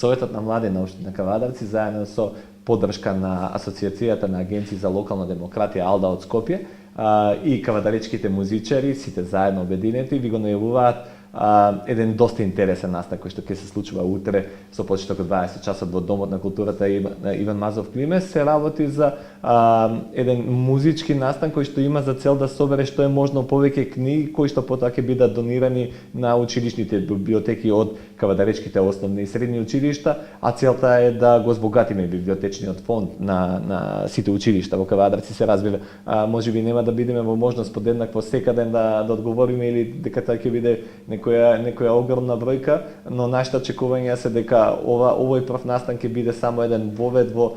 Советот на млади на општина Кавадарци заедно со поддршка на Асоцијацијата на агенции за локална демократија АЛДА од Скопје и кавадаречките музичари, сите заедно обединети, ви го најавуваат еден доста интересен настан кој што ќе се случува утре со почеток од 20 часот во Домот на културата Иван Мазов Климес. Се работи за еден музички настан кој што има за цел да собере што е можно повеќе книги кои што потоа ќе бидат донирани на училишните библиотеки од кавадаречките основни и средни училишта, а целта е да го збогатиме библиотечниот фонд на сите училишта во Кавадарци. Се разбира, можеби нема да бидеме во можност подеднакво секаде да одговориме или дека тоа ќе биде некоја огромна бројка, но нашите очекувања се дека овој прв настан ќе биде само еден вовед во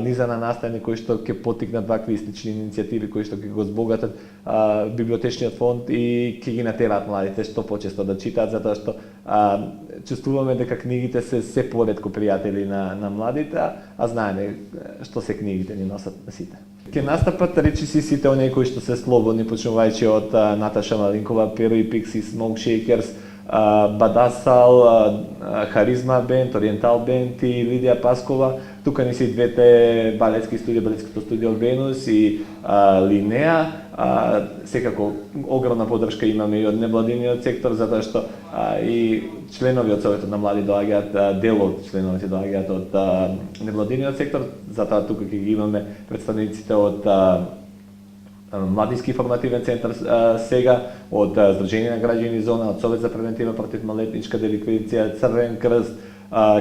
низа на настани кои што ќе поттикнат вакви и слични иницијативи кои што ќе го збогатат библиотечниот фонд и ќе ги натераат младите што почесто да читаат, затоа што чувствуваме дека книгите се поретко пријатели на младите, а знаеме што се книгите ни носат на сите. Ке настапат речиси сите оние кои што се слободни, почнувајќи од Наташа Малинкова, Перо и Пикси, Smoke Shakers, Бадасал, Харизма бенд, Ориентал бенд и Лидија Паскова. Тука ни се и двете балетски студија, балетското студио Венус и Линеа. Секако огромна поддршка имаме и од невладиниот сектор, затоа што и членови од Советот на млади доаѓаат, дел од членовите доаѓаат од невладиниот сектор, затоа тука ќе ги имаме представниците од Младински информативен центар сега, од Сдружение на граѓани Зона, од Совет за превентива против малетничка деликвенција, Црвен крст,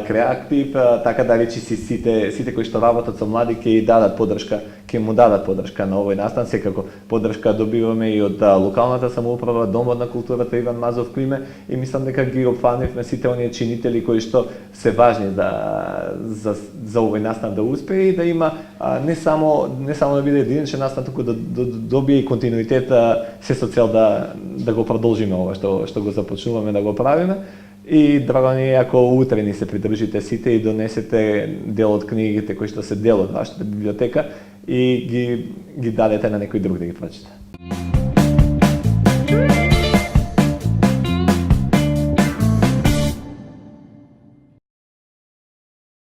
Креактив, така да речи сите кои што работат со млади ќе дадат поддршка, ќе му дадат поддршка на овој настан. Секако поддршка добиваме и од локалната самоуправа, Домот на културата Иван Мазов Климе, и мислам дека ги опфанивме сите оние чинители кои што се важни за овој настан да успее и да има не само да биде единичен настан, туку да добие и континуитет, се со цел да го продолжиме ова што го започнуваме да го правиме. И драго ни е ако утре ни се придржите сите и донесете дел од книгите кои што се дел од вашата библиотека и ги дадете на некој друг да ги прочита.